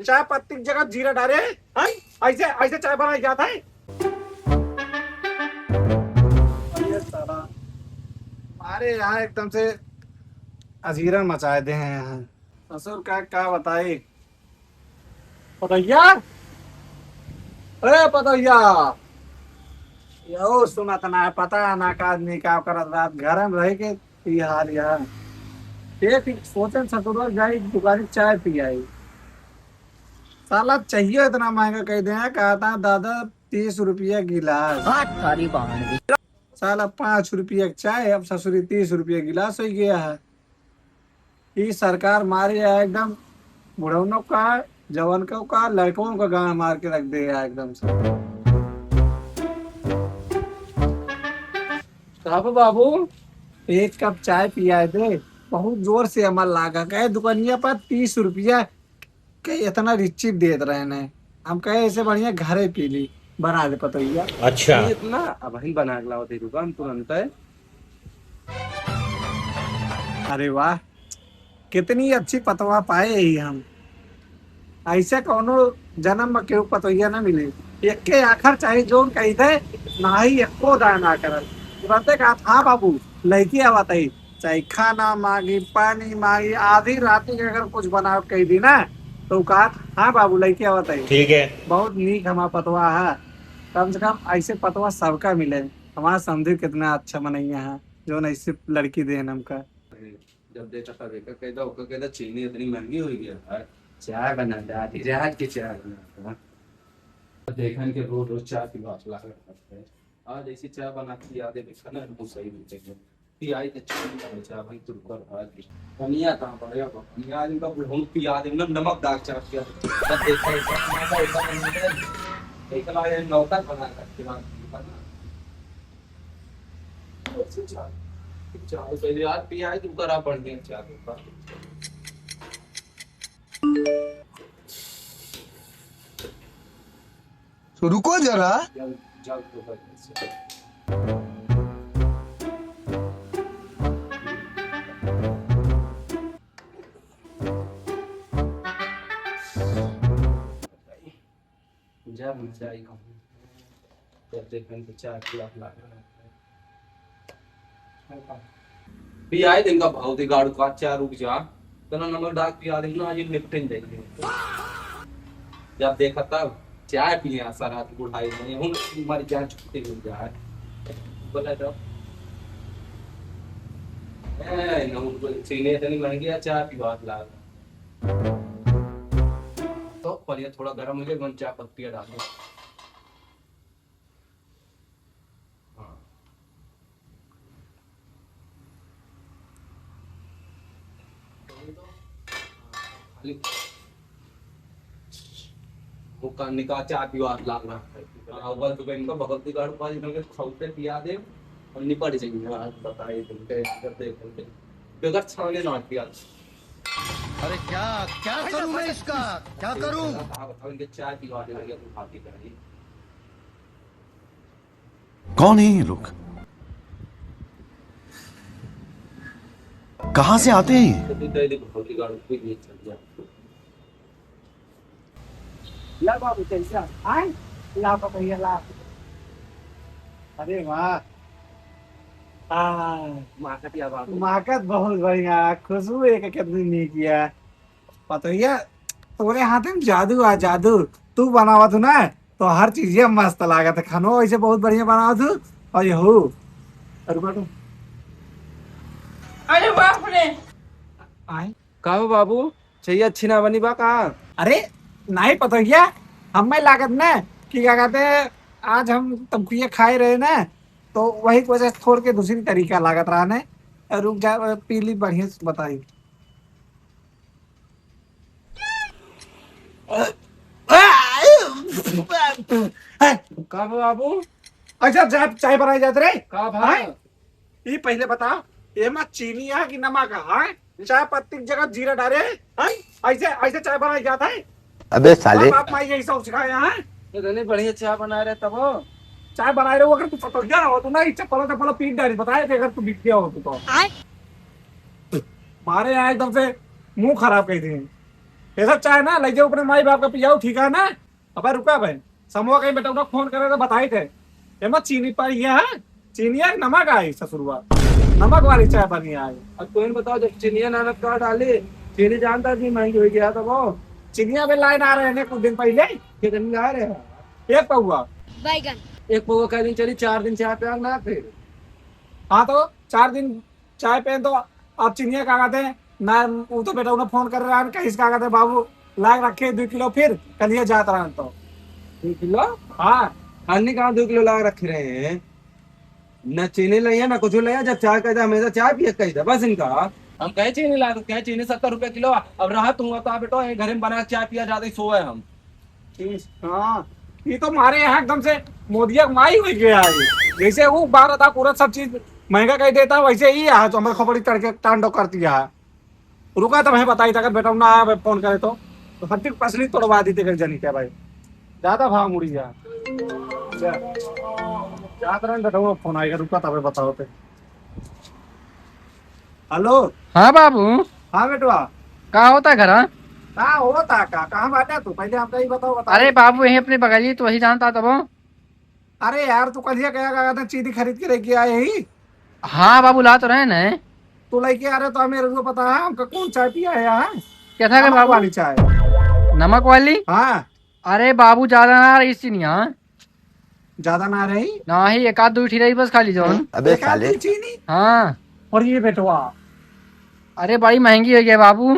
चाय पत्ती की जगह जीरा डाले हैं? ऐसे ऐसे चाय बनाया जाता है? अरे साला, हमारे यहाँ एकदम से अजीरन मचाए दे हैं यहाँ। ससुर का क्या बताए। पतैया, अरे पतैया, यो सुना तना पता ना का आदमी का करत रात घर में रह के पी हाल यहाँ। एक सोचन ससुर जाई दुकान चाय पी आई। साला चाहिए इतना महंगा कह दे, कहा था दादा 30 रुपया गिलास। सारी बहाने साला 5 रुपया की चाय, अब ससुरी 30 रुपया गिलास हो गया है। ये सरकार मारी है एकदम, बुढ़ौनों का, जवानों का, लड़कों का गांड मार के रख दे है एकदम से। साहब बाबू, एक कप चाय पिया दे, बहुत जोर से अमल लागा कहे दुकानिया पर 30 रुपया के इतना रिचिप देत रहे ने। हम कहे ऐसे बढ़िया घरे पी ली, बना दे पतैया। अच्छा ये इतना अब ही बना के लाओ तेरी दुकान तुरंत है। अरे वाह, कितनी अच्छी पतवा पाए ही हम। ऐसे कोनो जन्म में केहू पतैया ना मिले। एक के आखिर चाहे जो कही दे, ना ही एको दाना करल, तुरंते कहा हाँ बाबू लड़की आवत है, चाहे खाना मांगी पानी मांगी, आधी रात के अगर कुछ बनाओ कही दी ना तो कहा हाँ बाबू लड़की आवत है। ठीक है। बहुत नीक हमारा पतवा है। कम से कम ऐसे पतवा सबका मिले। हमारा समझी कितना अच्छा मनैया है जो ऐसे लड़की दे हमका। जब देखा था देखा कहता चीनी इतनी महंगी हो गई है। चाय बनाता है रात की चाय बनाता है। देखन के रोज रोज चाय पीवा करते हैं। आज ऐसी चाय बनाती याद है देखा ना वो सही मिलते पी आई तो चाय भाई तुम कर आज पनिया कहां पड़ेगा पनिया आज इनका हम पी याद है नमक दाग चाय किया तब देखा ऐसा एक लाए नौकर बना करके बना चाय पहले यार पी आई तुम करा पड़ गया चाय का। तो रुको जरा। जल जल तो कर जब चाय का जब देखन तो चाय पिला पी आए दिन का भाव दे गाड़ का चार रुक जा तना नमक डाल पिया देना आज निपटन जाएंगे। जब देखा तब चाय पिए सारा बुढ़ाई नहीं हूं हमारी जान छुट्टी मिल जाए बोला तो ए न सीने इतनी महंगी है चाय पिवा ला तो पहले थोड़ा गरम हो जाए मन चाय पत्ती डाल दो। मुका निकाह चाय पिवा लाग रहा है अव्वल तो इनका भगत की गाड़ पास इनके खौते पिया दे और निपट जाएंगे। आज बताइए तुमके जब देखते बेगर छाने ना पिया। अरे क्या क्या करूं मैं इसका, क्या करूं? बताओ इनके चाय पिवा दे लगे तुम खाती कराई। कौन है ये लोग, कहां से आते हैं ये? तो दे दे भगत की गाड़ कोई नहीं चल जा। ला बाबू कैसे आए, ला पतैया ला। अरे वाह, माका पिया बाबू माकत बहुत बढ़िया, खुशबू एक कितनी नीक है। पतैया तोरे हाथ में जादू आ जादू। तू बनावा तू ना तो हर चीज मस्त लागत है, खानो ऐसे बहुत बढ़िया बनावा तू। और ये हो रुका तू अरे बाप रे आए। कहो बाबू चाहिए अच्छी ना बनी बा कहा। अरे नहीं पतैया, हमें लागत ना कि क्या कहते हैं, आज हम तमकिया खाए रहे ना तो वही वजह से थोड़ के दूसरी तरीका लागत रहा ने। रुक जा पीली बढ़िया से बताई। कहो बाबू अच्छा चाय चाय बनाई जाते रे कहा भाई ये पहले बता, ये में चीनी है कि नमक है? चाय पत्ती की जगह जीरा डाले हैं? ऐसे ऐसे चाय बनाई जाता है? अबे साले, आप माई यही सब सिखाया है। इतनी बढ़िया चाय बना रहे तब चाय बनाए रहे हो, अगर तू पतंगा ना हो तो ना चप्पल चप्पल पीट डाली बताए थे, अगर तू बिक गया हो तो मारे यहाँ एकदम से मुंह खराब कही थी। ऐसा चाय ना ले जाओ अपने माई बाप का पियाओ, ठीक है ना। अब रुका भाई, समूह कहीं बेटा उन्हें फोन करे तो बताई थे एमा चीनी पाई है, चीनी है नमक आई ससुरवा, नमक वाली चाय बनी आई। अब तुम बताओ, जब चीनी नमक का डाली, चीनी जानता नहीं महंगी हो गया तो वो चिनिया में लाइन आ रहे हैं कुछ दिन पहले, कितनी ला रहे हैं? एक पौआ। एक पौवा कह दिन चली, 4 दिन चाय पे ना फिर। हाँ तो 4 दिन चाय पे तो अब चिनिया का कहते हैं ना, वो तो बेटा उन्हें फोन कर रहा है कहीं का कहते हैं बाबू लाग रखे 2 किलो, फिर कल ये जात रहा तो 2 किलो? हाँ अन्य कहाँ 2 किलो ला रखे रहे हैं? न चीनी लिया ना कुछ लिया, जब चाय कहता हमेशा चाय पिए कहता बस इनका। हम कहे चीनी ला तो कहे चीनी 70 रुपए किलो। अब रहा तुम बता बेटो, घर में बना चाय पिया जाते ही सोए हम। हाँ, ये तो हमारे यहाँ एकदम से मोदिया माई हुई गया है। जैसे वो बारह था पूरा सब चीज महंगा कह देता वैसे ही है, तो हमारे खोपड़ी तड़के टांडो कर दिया है। रुका तो मैं बताई था अगर बेटा ना आया फोन करे तो हट्टी पसली तोड़वा दी थी जनी क्या भाई, ज्यादा भाव मुड़ी जा बेटा फोन आएगा, रुका था बताओ पे। हेलो। हाँ बाबू, हाँ बेटवा, कहा होता घर? हाँ? कहाँ होता कहाँ बाटे तू, पहले हमको ही बताओ। अरे बाबू यही अपने बगल तो वही जानता तब। अरे यार तू कल क्या था, चीनी खरीद के लेके आए ही। हाँ बाबू, ला तो रहे न। तू लेके आ रहे तो मेरे को पता है हमका कौन चाय पिया है यहाँ। क्या था नमक बाबू? वाली चाय। नमक वाली? हाँ। अरे बाबू ज्यादा ना रही चीनी। हाँ ज्यादा ना रही ना ही, एक आध 2 उठी रही बस खाली जोन। अबे एक आधी साले चीनी। हाँ। और ये बेटवा अरे बड़ी महंगी हो गई बाबू।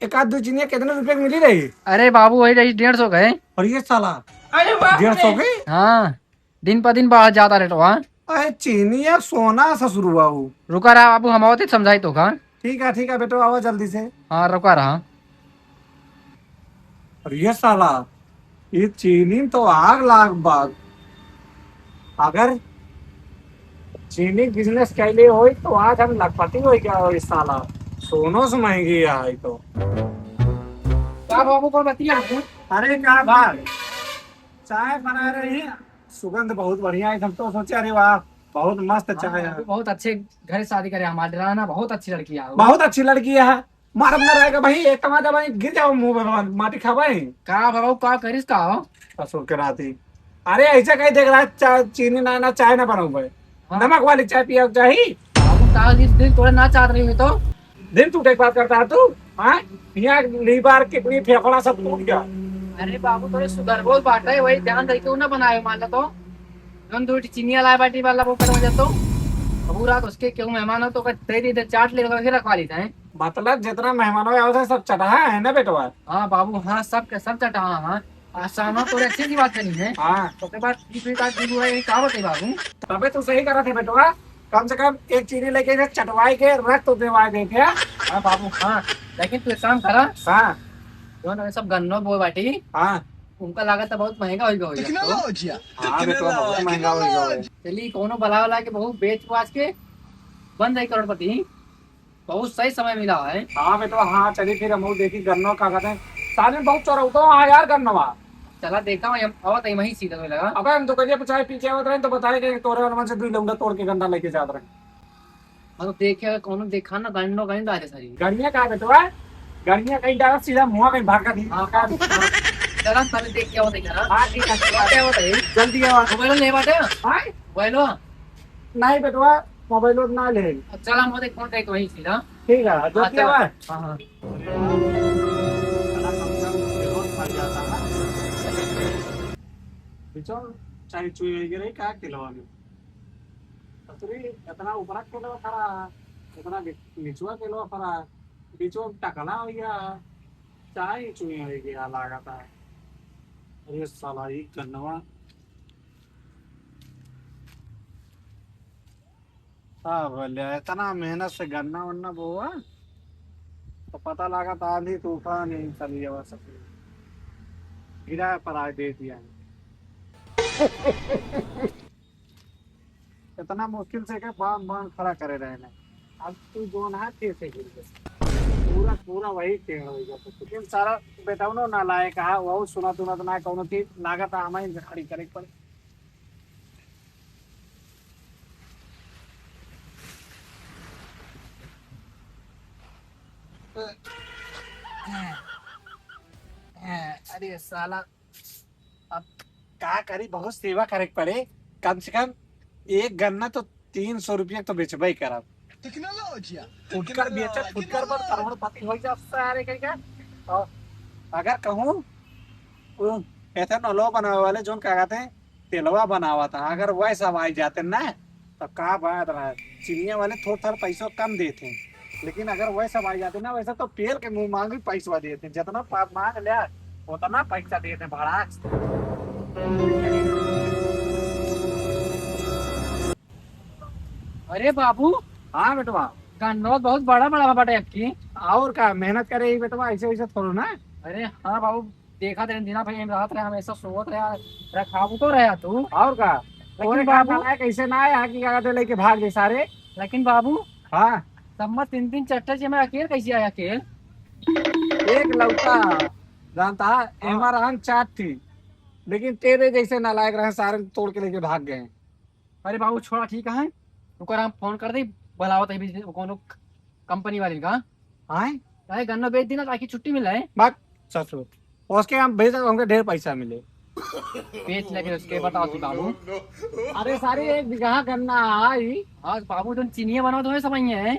एक आध 2 चीनी कितने रुपए की मिली रही? अरे बाबू वही रही 150 गए। और ये साला 150 की। हाँ, दिन पर दिन बढ़ जाता रेट। वहाँ अरे चीनी यार सोना ससुर हुआ वो। रुका रहा बाबू, हम आवते समझाई तो का। ठीक है बेटवा आओ जल्दी से। हाँ रुका रहा। और ये साला ये चीनी तो आग लाख बाग, अगर चीनी बिजनेस कैले हो तो आज हम लखपति हो गया हो। इस साला सोनों से महंगी है तो। क्या बाबू कौन बतिया? अरे क्या बात, चाय बना रही है, सुगंध बहुत बढ़िया है। हम तो सोचे अरे वाह बहुत मस्त चाय है। बहुत अच्छे घर शादी करे हमारे राना, बहुत अच्छी लड़की है। बहुत अच्छी लड़की है। मारब न रहेगा भाई, एक टमाटर भाई गिर जाओ मुंह में माटी खावाई। का बाबू का करिस का हो? ससुर के राती। अरे ऐसा कहीं देख रहा है चाय चीनी ना चाय ना बनाऊ भाई, हाँ। नमक वाली चाय पिया चाहिए। बाबू का इस दिल तोड़े ना चाह रही हुई तो दिन टूटे की बात करता है तू। हाँ यहाँ लीवर किडनी फेफड़ा सब टूट गया। अरे बाबू तो शुगर बहुत बांटा है, वही ध्यान रख के ना बनाए मान लो तो। जोन 2 चीनी वाला बाटी वाला वो करवा जातो पूरा तो उसके क्यों मेहमान हो तो दे दे चाट ले फिर रखवा लेते हैं। मतलब जितना मेहमानों आया सब चटा है ना बेटवा। हाँ बाबू, हाँ सब के सब चटा। हाँ आसाना तो अच्छी सी बात करनी है। हाँ तो के बाद का होते बाबू। तबे तो सही करा थे बेटवा, कम से कम एक चीनी लेके इधर चटवाई के रख तो देवा दे क्या। हाँ बाबू हाँ, लेकिन तू एक काम करा, हाँ जो सब गन्नो बोए बाटी हाँ उनका लागत तो बहुत महंगा होगा। हाँ बेटवा बहुत महंगा होगा। चलिए कोनो बला वाला के बहुत बेच बाच के बन जाए करोड़पति। बहुत सही समय मिला है। हाँ बेटवा हाँ चलिए फिर हम देखी गन्नो का कहते हैं साले बहुत चौरा होता है। हाँ यार गन्नवा चला देखा मैं वही सीधा तो लगा। अब हम दुकानिया पे चाय पीछे आवत रहे तो बताए कि तोरे वाला से 2 लौंडा तोड़ के गन्ना लेके जात रहे। मैं तो देखे कोनो देखा ना गन्नो कहीं डाले सारी गड़िया कहा बेटवा, गड़िया कहीं डाला सीधा मुँह कहीं भाग कर दी। हाँ का चला पहले देख के आओ देखा। हाँ ठीक है क्या होता है जल्दी आओ। मोबाइल ले बाटे हाँ मोबाइल। नहीं बेटवा मोबाइल ना ले। चला हम देख कौन देख वही सीधा। ठीक है जल्दी आओ। हाँ हाँ चाहे चुई गिरे क्या किलो इतना ऊपर किलो खरा, इतना निचुआ किलो खरा, बीचो टकला हो गया, चाय चुई हो गया लागत है। अरे साला ये गन्नवा इतना मेहनत से गन्ना वन्ना बोआ तो पता लगा था आंधी तूफान नहीं चली जावा सब गिरा पर आ दे दिया। इतना मुश्किल से के बांध खड़ा करे रहे ने, अब तू जो ना फिर से गिर गया पूरा वही टेढ़ हो गया। लेकिन सारा बेटाउनो ना लाए कहा वो सुना तुना तो ना कौनो चीज लागत हमें खड़ी करे पर। अरे साला, अब क्या करी, बहुत सेवा करे पड़े। कम से कम एक गन्ना तो 300 रुपया तो बेचबे करब। फुटकर बेचे, फुटकर पर करोड़पति हो जा सारे कहीं। और अगर कहूँ एथेनॉल बनावे वाले जो क्या कहते हैं तेलवा बनावा था, अगर वह सब आई जाते ना तो का बात रहा। चीनिया वाले थोड़ा थोड़ा पैसा कम देते हैं, लेकिन अगर वह सब आई जाते ना वैसा तो पेड़ के मुंह मांग भी पैसा देते हैं। जितना मांग लिया उतना पैसा देते भाड़ा। अरे बाबू, हाँ बेटवा, गन्ना बहुत बड़ा बड़ा बाटे आपकी। और का मेहनत करे ही बेटवा, ऐसे वैसे थोड़ा ना। अरे हाँ बाबू, देखा तेरे दिना भाई रात रहे हमेशा सोवत रहे रखाबू तो रहा तू। और का लेकिन बाबू, कैसे ना आया कि क्या कहते लेके भाग गए सारे। लेकिन बाबू हाँ, सम्मत 3 चट्टा से मैं अकेले कैसे आया अकेले? एक लौटा जानता है हमारा अंग चाट थी, लेकिन तेरे जैसे नालायक रहे सारे तोड़ के लेके भाग गए। अरे बाबू छोड़ा, ठीक है रुको, हम फोन कर दे बुलावत है कोनो कंपनी वाले का। हाँ अरे गन्ना बेच देना ताकि छुट्टी मिले। बात ससुर, उसके हम भेज हमके ढेर पैसा मिले। बेच लगे उसके, बताओ तू बाबू। अरे सारी 1 बीघा गन्ना आई। हाँ बाबू, तुम चीनी बनाओ तो समझ है।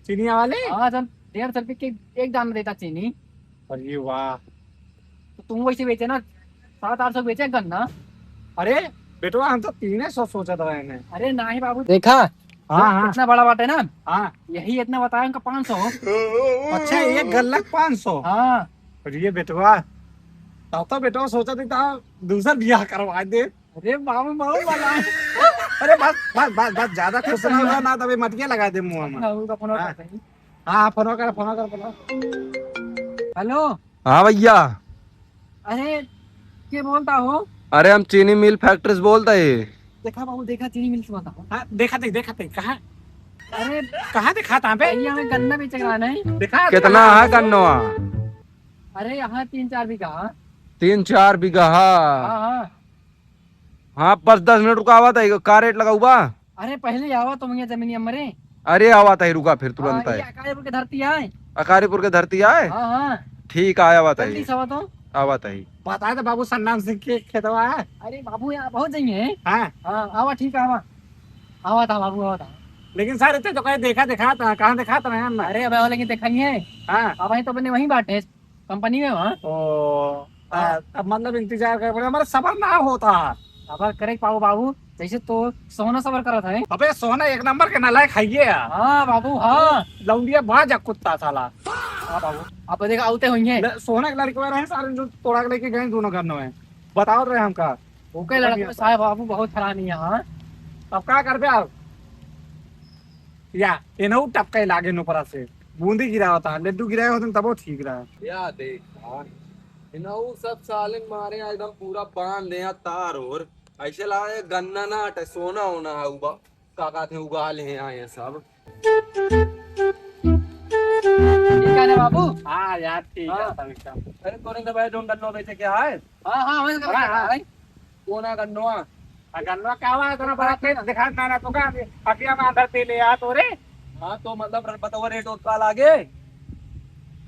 चीनिया वाले, हाँ तुम 150 रुपये के एक दाना देता चीनी। अरे वाह, तो तुम वैसे बेचे ना 700-800 बेचे गन्ना। अरे बेटवा हम तो 300 सोचा था मैंने। अरे नहीं बाबू, देखा हाँ हाँ इतना बड़ा बाटे ना, हाँ। यही इतना बताया उनका 500। अच्छा, एक गल्लक 500। हाँ अरे बेटवा, तब तो बेटवा सोचा था दूसरा ब्याह करवा दे। अरे बाबू बाबू वाला। अरे बस बस बस बस, ज्यादा खुश ना हुआ ना, तभी मटिया लगा दे मुंह में। बाबू का फोन हाँ। उठाते हैं। हाँ, फोन कर। हेलो, हाँ भैया। अरे क्या बोलता हो? अरे हम चीनी मिल फैक्ट्री से बोलते है। देखा बाबू, देखा चीनी मिल से बताओ। हाँ, देखा थे कहाँ अरे कहाँ दिखा था पे? भैया हमें गन्ना बेच रहा नहीं। दिखा कितना है गन्नवा? अरे यहाँ 3-4 बीघा। 3-4 बीघा। हाँ हाँ। हाँ, 5-10 मिनट रुका हुआ था, का रेट लगा हुआ? अरे पहले आवा तुम ये जमीन हमारे। अरे आवा था, रुका फिर तुरंत है। अकालीपुर की धरती है। अकारीपुर के धरती आए। हाँ हाँ, ठीक आया हुआ था, जल्दी सवा तो। आवा था। बताया था बाबू सन्नाम सिंह के खेतवा है। अरे बाबू यहाँ बहुत जाइए। हाँ, हाँ आवा, ठीक है आवा। आवा था बाबू, आवा था। लेकिन सारे थे तो कहीं देखा था, कहाँ दिखा था ना। अरे अब लेकिन देखनी है। हाँ, अब वहीं तो अपने वहीं बांटे कंपनी में वहाँ। ओ अब मतलब इंतजार कर पड़े, हमारा सबर ना होता। अब करे पाओ बाबू, जैसे तो सोना सबर करत है। अबे सोना एक नंबर के नालायक खाइए यार। हाँ बाबू, हाँ। लौंडिया बाजा कुत्ता साला। हाँ बाबू, अब देखा आते होंगे। सोना के लड़के रहे सारे जो तोड़ा के लेके गए दोनों करने में। बताओ रहे हमका ओके लड़के साहब, बाबू बहुत हरानी है। हाँ अब क्या कर आप या इन्हों टपका लागे ऊपर से बूंदी गिरा होता, लड्डू गिराया होता तब वो ठीक रहा। या देखा इनहु सब सालन मारे एकदम पूरा बांध दे तार, और ऐसे लागे गन्ना ना हटे, सोना होना है उगा काका थे उगा ले आए हैं सब। ठीक है ना बाबू। हाँ यार, ठीक है हाँ। सब एकदम। अरे तोरे तो भाई जोन गन्नो बेचे क्या है? हाँ हाँ, हमें हाँ, हाँ। कोना गन्नोआ? गन्ना क्या हुआ तो ना बड़ा तेज दिखा ना तो का अकिया में आधा तेल आ तो रे। हाँ तो मतलब बताओ रेट और का लागे?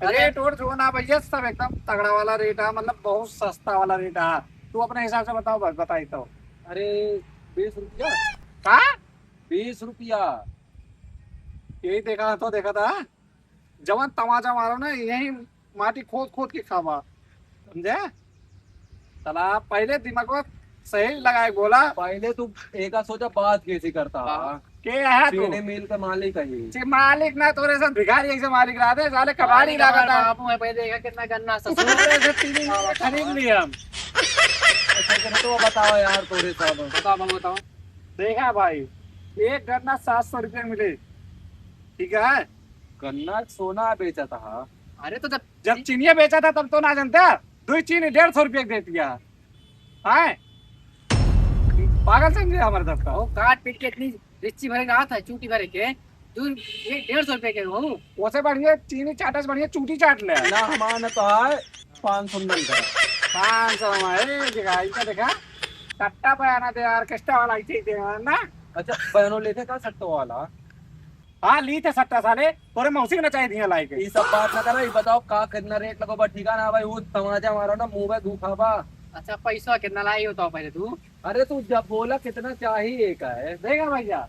रेट और जो ना भैया सब एकदम तगड़ा वाला रेट है, मतलब बहुत सस्ता वाला रेट है। तू अपने हिसाब से बताओ, बस बताई तो। अरे 20 रुपया। का 20 रुपया। यही देखा था जवान तमाचा मारो ना, यही माटी खोद खोद के खावा, समझे? चला पहले दिमाग को सही लगाए बोला। पहले तू एक सोचा बात कैसे करता? के है तू? चीनी मिल का मालिक है। चे मालिक ना तोरे से भिखारी एक से मालिक रहा थे, साले कबाड़ी लगा था। बाबू मैं पहले देखा कितना गन्ना सस्ता। तोरे से 3 दिन में खरीद लिया हम। तो बताओ यार तोरे साहब। बताओ बाबू, बताओ। देखा भाई, एक गन्ना 700 रुपये मिले, ठीक है? गन्ना सोना बेचा था। अरे तो जब चीनिया बेचा था तब तो ना जानते, 2 चीनी 150 रुपये दे दिया है। पागल समझे हमारे तरफ का। वो काट पीट के इतनी रिच्ची भरे रहा था, चूटी भरे के तू ये 150 रुपए के वो। उससे बढ़िया चीनी चाटे से बढ़िया चूटी चाट ले ना हमारा तो है 500 मिल का। 500 में देखा टट्टा पे आना दे यार, ऑर्केस्ट्रा वाला ही दे ना। अच्छा बहनों लेते का सट्टो वाला? हाँ ली थे सट्टा साले तोरे मौसी ने चाहिए दिया लाई के ये सब बात ना करो, ये बताओ का कितना रेट लगो बा, ठीक है ना भाई? वो तमाचा मारो ना मुंह में धूखा बा। अच्छा पैसा कितना लाई हो तो पहले तू अरे तू जब बोला कितना चाहिए का है, देगा भैया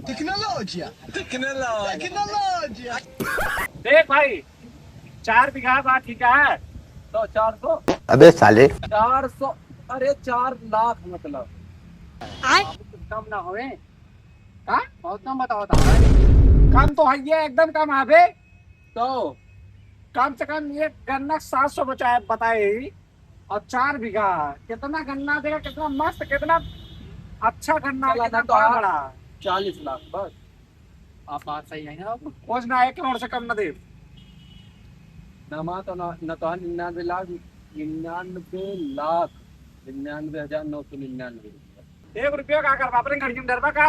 टेक्नोलॉजिया टेक्नोलॉजिया देख भाई 4 बीघा बा ठीक है तो 400 अबे साले 400, अरे 4 लाख मतलब। कम ना होवे हाँ बहुत कम बताओ था कम तो है ये एकदम कम है बे तो कम से कम ये गन्ना 700 बचाए बताए और 4 बीघा कितना गन्ना देगा, कितना मस्त, कितना अच्छा गन्ना, चला कितना ना तो बड़ा आप- बड़ा 40 लाख बस। आप बात सही है ना अब खोजना 1 करोड़ से कम न दे। नमा तो न तो 99 लाख, 99,99,999 ₹1 का कर बाप रे घड़ी में डरबा का।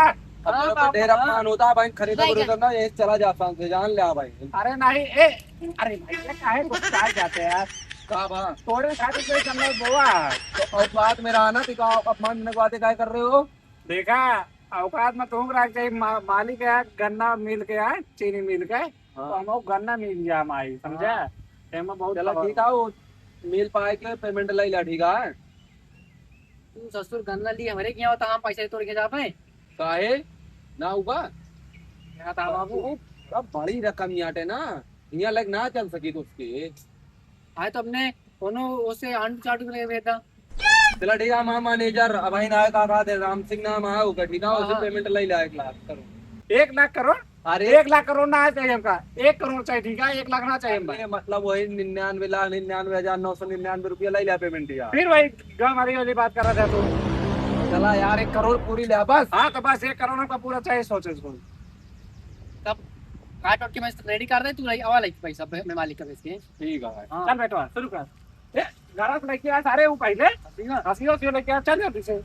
अब तेरे को ढेर अपमान होता है भाई, खरीदा खरीदा ना ये चला जा सांस जान ले भाई। अरे नहीं ए अरे भाई ये काहे गुस्साए जाते हैं यार, का बा तोरे खातिर कोई जंगल बोआ तो और बात मेरा आना ती का अपमान में बातें काय कर रहे हो? देखा औकात में तुम रख जाए मालिक है गन्ना मिल के है चीनी मिल के तो हाँ। हम गन्ना मिल गया हमारी समझा एमा बहुत चला ठीक है, वो मिल पाए के पेमेंट लाई ला, ठीक है? तू ससुर गन्ना लिए हमारे क्या होता हम पैसे तोड़ के जा पाए काहे ना होगा? क्या था बाबू अब बड़ी रकम याटे ना, यहाँ लग ना चल सकी तो उसके। आए तो अपने कोनो उससे आंट चाट के भेजा चला ठीक है, हमारा मैनेजर अभाई नायक आका दे राम सिंह नाम आया होगा, ठीक है? उससे हाँ। पेमेंट लाई ला 1 लाख करो। 1 लाख करोड़ अरे 1 लाख करोड़ ना चाहिए हमका 1 करोड़ चाहिए ठीक है 1 लाख ना चाहिए हमका। ये मतलब वही 99,99,999 रुपया लाई ला पेमेंट यार। फिर वही हमारी वाली बात कर रहा था तू। चला यार 1 करोड़ पूरी ले बस। हाँ तो बस 1 करोड़ का पूरा चाहिए सोचे इसको। तब काट वाट के मैं रेडी कर दे तू लाई आवा लाई पैसा मैं मालिक का भेज के ठीक है भाई। चल बेटा शुरू कर। घर से लेके आ सारे वो पहले हंसी लेके आ चल जल्दी से।